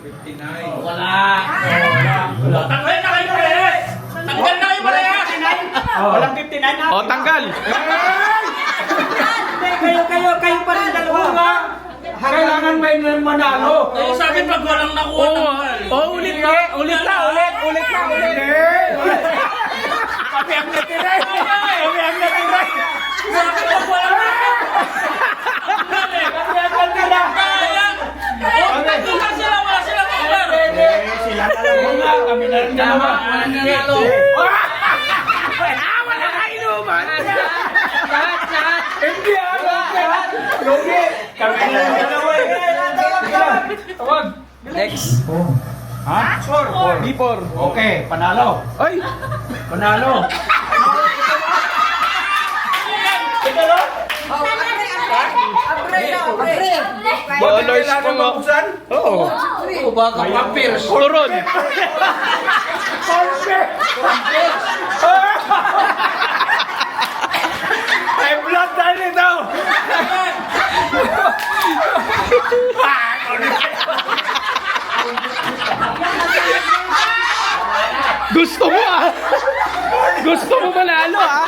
59. Wala. Tanggal na kayo parehas! Tanggal na kayo parehas! Walang 59 na. O, tanggal. Kayo pa rin dalawa. Kailangan may manalo. Eh, sabi pag walang nakuha tanggal. Ulit na. Ulit na. Kami ang natiray. Sabi pag walang nakuha tanggal eh. Tanggal sila, wala silang cover. Sila talaga nga. Kami na rin dalawa. Walang nanalo. Wala ka inuman. Hindi Lugi. Kami na rin dalawa eh. Tawag. Next. Ha? B4. Okay, panalo. Ay. Panalo. Dollars pa nga. Oo. Baka papers. Turon. Ay, blood dahil ito. Gusto mo ah. Gusto mo manalo ah.